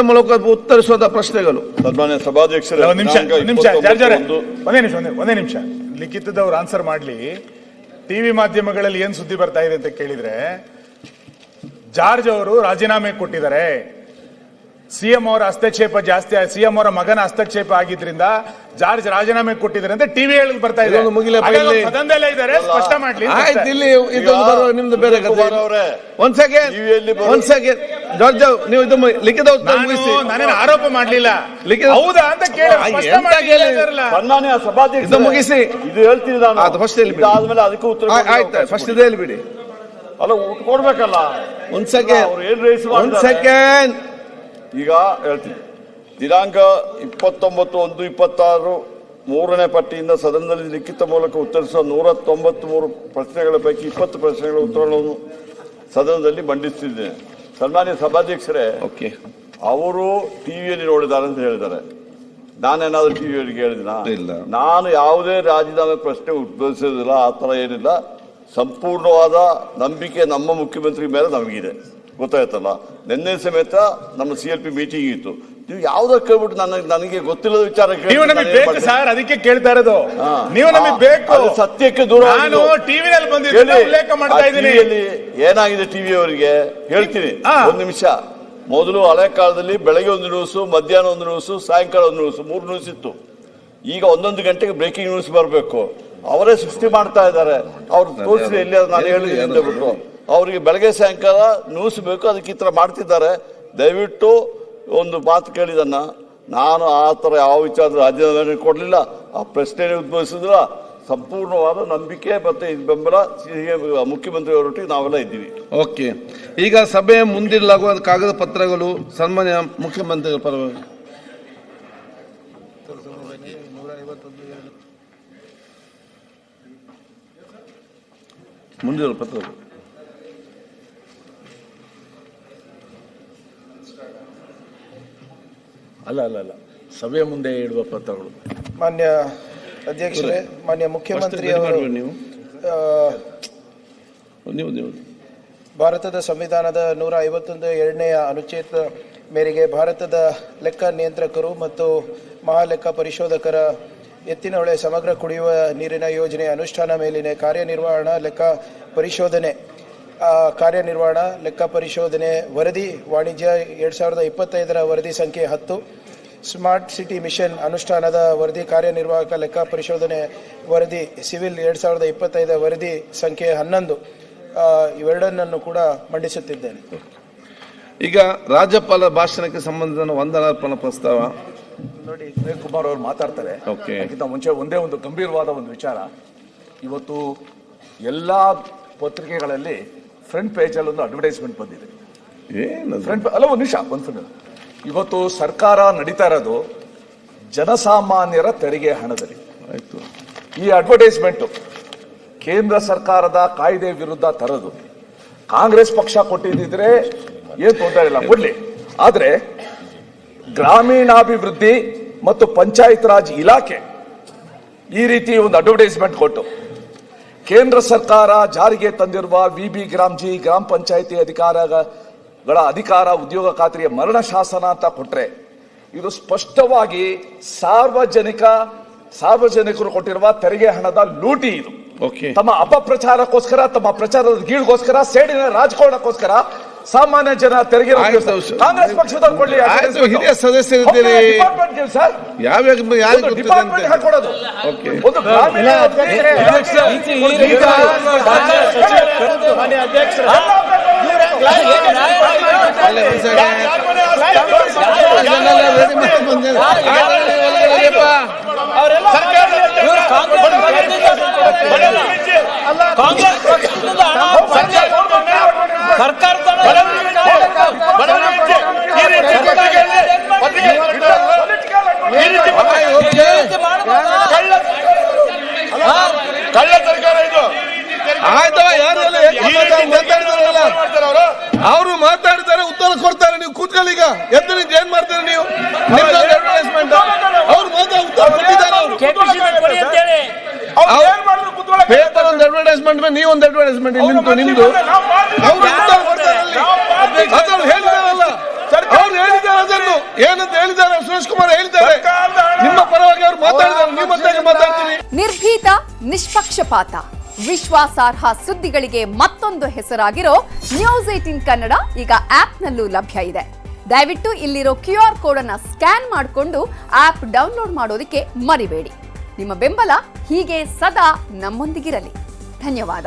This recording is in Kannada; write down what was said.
ಮೂಲಕ ಉತ್ತರಿಸುವ ಪ್ರಶ್ನೆಗಳು. ಸನ್ಮಾನ್ಯ ಸಭಾಧ್ಯಕ್ಷರೇ, ಒಂದೇ ನಿಮಿಷ ಲಿಖಿತದವ್ರು ಆನ್ಸರ್ ಮಾಡ್ಲಿ. ಟಿವಿ ಮಾಧ್ಯಮಗಳಲ್ಲಿ ಏನ್ ಸುದ್ದಿ ಬರ್ತಾ ಇದೆ ಅಂತ ಕೇಳಿದ್ರೆ, ಜಾರ್ಜ್ ಅವರು ರಾಜೀನಾಮೆ ಕೊಟ್ಟಿದ್ದಾರೆ, ಸಿಎಂ ಅವರ ಹಸ್ತಕ್ಷೇಪ ಜಾಸ್ತಿ, ಸಿಎಂ ಅವರ ಮಗನ ಹಸ್ತಕ್ಷೇಪ ಆಗಿದ್ರಿಂದ ಜಾರ್ಜ್ ರಾಜೀನಾಮೆ ಕೊಟ್ಟಿದ್ದಾರೆ ಅಂತ ಟಿವಿ ಹೇಳಿ ಬರ್ತಾ ಇದೆ. ಸದನದಲ್ಲೇ ಇದ್ದಾರೆ, ಸ್ಪಷ್ಟ ಮಾಡ್ಲಿ. ನಿಮ್ದು ಬೇರೆ ಒಂದ್ ಸೆಕೆಂಡ್ ಜಾರ್ಜ್, ನೀವು ಇದು ಲಿಖಿತ ನಾನೇನು ಆರೋಪ ಮಾಡ್ಲಿಲ್ಲ, ಹೌದಾ ಅಂತ ಕೇಳಿ ಸನ್ಮಾನ್ಯ ಸಭಾಧ್ಯಕ್ಷ ಮುಗಿಸಿ ಇದು ಹೇಳ್ತೀನಿ ನಾನು. ಫಸ್ಟ್ ಆದ್ಮೇಲೆ ಅದಕ್ಕೂ ಉತ್ತರ ಆಯ್ತು, ಫಸ್ಟ್ ಇದೆ ಹೇಳ್ಬಿಡಿ. ಅಲ್ಲ ಕೊಡ್ಬೇಕಲ್ಲ. ಒಂದ್ ಸೆಕೆಂಡ್ ಈಗ ಹೇಳ್ತೀನಿ. ದಿನಾಂಕ 29/1/26 3ನೇ ಪಟ್ಟಿಯಿಂದ ಸದನದಲ್ಲಿ ಲಿಖಿತ ಮೂಲಕ ಉತ್ತರಿಸುವ 193 ಪ್ರಶ್ನೆಗಳ ಪೈಕಿ 20 ಪ್ರಶ್ನೆಗಳ ಉತ್ತರಗಳನ್ನು ಸದನದಲ್ಲಿ ಮಂಡಿಸುತ್ತಿದ್ದೇನೆ. ಸನ್ಮಾನ್ಯ ಸಭಾಧ್ಯಕ್ಷರೇ, ಅವರು ಟಿವಿಯಲ್ಲಿ ನೋಡಿದ್ದಾರೆ ಅಂತ ಹೇಳಿದ್ದಾರೆ. ನಾನೇನಾದ್ರೂ ಟಿವಿಯವರಿಗೆ ಹೇಳಿದಿನ? ನಾನು ಯಾವುದೇ ರಾಜೀನಾಮೆ ಪ್ರಶ್ನೆ ಉದ್ಭವಿಸೋದಿಲ್ಲ, ಆ ಥರ ಏನಿಲ್ಲ. ಸಂಪೂರ್ಣವಾದ ನಂಬಿಕೆ ನಮ್ಮ ಮುಖ್ಯಮಂತ್ರಿ ಮೇಲೆ ನಮಗಿದೆ, ಗೊತ್ತಾಯ್ತಲ್ಲ. ನಿನ್ನೆ ಸಮೇತ ನಮ್ಮ CLP ಮೀಟಿಂಗ್ ಇತ್ತು. ನೀವು ಯಾವ್ದಕ್ಕೆ ಕೇಳ್ಬಿಟ್ಟು ನನಗೆ ಗೊತ್ತಿಲ್ಲದ ವಿಚಾರ ಸರ್, ಅದಕ್ಕೆ ಕೇಳ್ತಾ ಇರೋದು. ನೀವು ನಮಗೆ ಬೇಕು, ಸತ್ಯಕ್ಕೆ ದೂರ. ನಾನು ಟಿವಿಯಲ್ಲಿ ಬಂದಿದ್ದೀನಿ, ಉಲ್ಲೇಖ ಮಾಡ್ತಾ ಇದ್ದೀನಿ. ಏನಾಗಿದೆ ಟಿವಿ ಅವರಿಗೆ ಹೇಳ್ತೀನಿ, ಒಂದು ನಿಮಿಷ. ಮೊದಲು ಹಳೆ ಕಾಲದಲ್ಲಿ ಬೆಳಗ್ಗೆ ಒಂದು ನ್ಯೂಸು, ಮಧ್ಯಾಹ್ನ ಒಂದು ನ್ಯೂಸು, ಸಾಯಂಕಾಲ ಒಂದು ನ್ಯೂಸು, 3 ನ್ಯೂಸ್ ಇತ್ತು. ಈಗ 1 ಗಂಟೆಗೆ ಬ್ರೇಕಿಂಗ್ ನ್ಯೂಸ್ ಬರಬೇಕು. ಅವರೇ ಸೃಷ್ಟಿ ಮಾಡ್ತಾ ಇದ್ದಾರೆ. ಅವ್ರು ತೋರಿಸಿ ಎಲ್ಲಿ ನಾನು ಹೇಳಿದ್ದೀನಿ ಬಿಟ್ಟು ಅವರಿಗೆ ಬೆಳಗ್ಗೆ ಸಾಯಂಕಾಲ ನ್ಯೂಸ್ ಬೇಕು, ಅದಕ್ಕೆ ಈ ಥರ ಮಾಡ್ತಿದ್ದಾರೆ. ದಯವಿಟ್ಟು ಒಂದು ಮಾತು ಕೇಳಿದನ್ನ, ನಾನು ಆ ಥರ ಯಾವ ವಿಚಾರದ ರಾಜೀನಾಮೆ ಕೊಡಲಿಲ್ಲ, ಆ ಪ್ರಶ್ನೆ ಉದ್ಭವಿಸಿದ್ರ. ಸಂಪೂರ್ಣವಾದ ನಂಬಿಕೆ ಮತ್ತೆ ಬೆಂಬಲ ಮುಖ್ಯಮಂತ್ರಿ ಅವರೊಟ್ಟಿಗೆ ನಾವೆಲ್ಲ ಇದ್ದೀವಿ. ಓಕೆ, ಈಗ ಸಭೆಯ ಮುಂದಿಡಲಾಗುವ ಕಾಗದ ಪತ್ರಗಳು ಸನ್ಮಾನ್ಯ ಮುಖ್ಯಮಂತ್ರಿಗಳ ಪರವಾಗಿ ಮುಂದಿರುವ ಪತ್ರಗಳು ಅಲ್ಲ ಸಭೆಯ ಮುಂದೆ ಇಡುವ ಪತ್ರಗಳು. ಮಾನ್ಯ ಅಧ್ಯಕ್ಷರೇ, ಮಾನ್ಯ ಮುಖ್ಯಮಂತ್ರಿ ಅವರು ಭಾರತದ ಸಂವಿಧಾನದ 151 ಅನುಚ್ಛೇದ ಮೇರೆಗೆ ಭಾರತದ ಲೆಕ್ಕ ನಿಯಂತ್ರಕರು ಮತ್ತು ಮಹಾಲೆಕ್ಕ ಪರಿಶೋಧಕರ ಎತ್ತಿನಹೊಳೆ ಸಮಗ್ರ ಕುಡಿಯುವ ನೀರಿನ ಯೋಜನೆ ಅನುಷ್ಠಾನ ಮೇಲಿನ ಕಾರ್ಯನಿರ್ವಹಣಾ ಲೆಕ್ಕ ಪರಿಶೋಧನೆ ವರದಿ ವಾಣಿಜ್ಯ 2025 ವರದಿ ಸಂಖ್ಯೆ 10, ಸ್ಮಾರ್ಟ್ ಸಿಟಿ ಮಿಷನ್ ಅನುಷ್ಠಾನದ ವರದಿ ಕಾರ್ಯನಿರ್ವಾಹಕ ಲೆಕ್ಕ ಪರಿಶೋಧನೆ ವರದಿ ಸಿವಿಲ್ 2025 ವರದಿ ಸಂಖ್ಯೆ 11 ಇವೆರಡನ್ನೂ ಕೂಡ ಮಂಡಿಸುತ್ತಿದ್ದೇನೆ. ಈಗ ರಾಜ್ಯಪಾಲ ಭಾಷಣಕ್ಕೆ ಸಂಬಂಧಿಸಿದ ವಂದನಾರ್ಪಣಾ ಪ್ರಸ್ತಾವ ನೋಡಿ. ವಿನಯ್ ಕುಮಾರ್ ಅವರು ಮಾತಾಡ್ತಾರೆ. ಅದಕ್ಕಿಂತ ಮುಂಚೆ ಒಂದೇ ಒಂದು ಗಂಭೀರವಾದ ಒಂದು ವಿಚಾರ. ಇವತ್ತು ಎಲ್ಲಾ ಪತ್ರಿಕೆಗಳಲ್ಲಿ ಫ್ರಂಟ್ ಪೇಜ್ ಅಲ್ಲಿ ಒಂದು ಅಡ್ವರ್ಟೈಸ್ಮೆಂಟ್ ಬಂದಿದೆ. ಒಂದು ನಿಮಿಷ. ಇವತ್ತು ಸರ್ಕಾರ ನಡೀತಾ ಇರೋದು ಜನಸಾಮಾನ್ಯರ ತೆರಿಗೆ ಹಣದಲ್ಲಿ. ಈ ಅಡ್ವರ್ಟೈಸ್ಮೆಂಟ್ ಕೇಂದ್ರ ಸರ್ಕಾರದ ಕಾಯ್ದೆ ವಿರುದ್ಧ ತರದು. ಕಾಂಗ್ರೆಸ್ ಪಕ್ಷ ಕೊಟ್ಟಿದ್ರೆ ಏನ್ ತೊಂದರೆ ಇಲ್ಲ, ಕೊಡ್ಲಿ. ಆದ್ರೆ ಗ್ರಾಮೀಣಾಭಿವೃದ್ಧಿ ಮತ್ತು ಪಂಚಾಯತ್ ರಾಜ್ ಇಲಾಖೆ ಈ ರೀತಿ ಒಂದು ಅಡ್ವರ್ಟೈಸ್ಮೆಂಟ್ ಕೊಟ್ಟು ಕೇಂದ್ರ ಸರ್ಕಾರ ಜಾರಿಗೆ ತಂದಿರುವ VB ಗ್ರಾಮ್ಜಿ ಗ್ರಾಮ ಪಂಚಾಯಿತಿ ಅಧಿಕಾರ ಉದ್ಯೋಗ ಖಾತ್ರಿಯ ಮರಣ ಶಾಸನ ಅಂತ ಕೊಟ್ರೆ, ಇದು ಸ್ಪಷ್ಟವಾಗಿ ಸಾರ್ವಜನಿಕರು ಕೊಟ್ಟಿರುವ ತೆರಿಗೆ ಹಣದ ಲೂಟಿ. ಇದು ತಮ್ಮ ಅಪಪ್ರಚಾರಕ್ಕೋಸ್ಕರ, ತಮ್ಮ ಪ್ರಚಾರದ ಗೀಳ್ಗೋಸ್ಕರ, ಸೇಡಿನ ರಾಜಕಾರಣಕ್ಕೋಸ್ಕರ ಸಾಮಾನ್ಯ ಜನ ತೆರಿಗೆ ಕಾಂಗ್ರೆಸ್ ಪಕ್ಷದವ್ರು ಕೊಡ್ಲಿ. ಹಿರಿಯ ಸದಸ್ಯರಿದ್ದೀರಿ, ಡಿಪಾರ್ಟ್ಮೆಂಟ್ ಹಾಕೊಡೋದು ಒಂದು ಕಳ್ಳ ಸರ್ಕಾರ ಇದು. ಅವರು ಮಾತಾಡ್ತಾರೆ, ಉತ್ತರ ಕೊಡ್ತಾರೆ, ನೀವು ಕೂತ್ಕೊಳ್ಳೀಗ ಎದ್ದು ನಿಂತು ಏನ್ ಮಾಡ್ತಾರೆ ನೀವು? ಅಡ್ವರ್ಟೈಸ್ಮೆಂಟ್ ಅವ್ರು ಮಾತ್ರ ಉತ್ತರ ಕೊಟ್ಟಿದ್ದಾರೆ. ಪೇಪರ್ ಒಂದು ಅಡ್ವರ್ಟೈಸ್ಮೆಂಟ್, ನೀವು ಒಂದು ಅಡ್ವರ್ಟೈಸ್ಮೆಂಟ್ ನಿಮ್ದು. ಅವ್ರು ಉತ್ತರ ಕೊಡ್ತಾರೆ, ಹೇಳಿದಾರಲ್ಲ, ಅವ್ರು ಹೇಳಿದ್ದಾರೆ ಅದನ್ನು. ಏನಂತ ಹೇಳಿದ್ದಾರೆ ಸುರೇಶ್ ಕುಮಾರ್ ಹೇಳ್ತಾರೆ. ನಿಮ್ಮ ಪರವಾಗಿ ಅವ್ರು ಮಾತಾಡಿದ್ದಾರೆ, ನೀವು ಮತ್ತೆ ಮಾತಾಡ್ತೀರಿ. ನಿರ್ಭೀತ, ನಿಷ್ಪಕ್ಷಪಾತ, ವಿಶ್ವಾಸಾರ್ಹ ಸುದ್ದಿಗಳಿಗೆ ಮತ್ತೊಂದು ಹೆಸರಾಗಿರೋ ನ್ಯೂಸ್ 18 ಕನ್ನಡ ಈಗ ಆಪ್ನಲ್ಲೂ ಲಭ್ಯ ಇದೆ. ದಯವಿಟ್ಟು ಇಲ್ಲಿರೋ QR ಕೋಡ್ ಅನ್ನ ಸ್ಕ್ಯಾನ್ ಮಾಡಿಕೊಂಡು ಆಪ್ ಡೌನ್ಲೋಡ್ ಮಾಡೋದಕ್ಕೆ ಮರಿಬೇಡಿ. ನಿಮ್ಮ ಬೆಂಬಲ ಹೀಗೆ ಸದಾ ನಮ್ಮೊಂದಿಗಿರಲಿ. ಧನ್ಯವಾದ.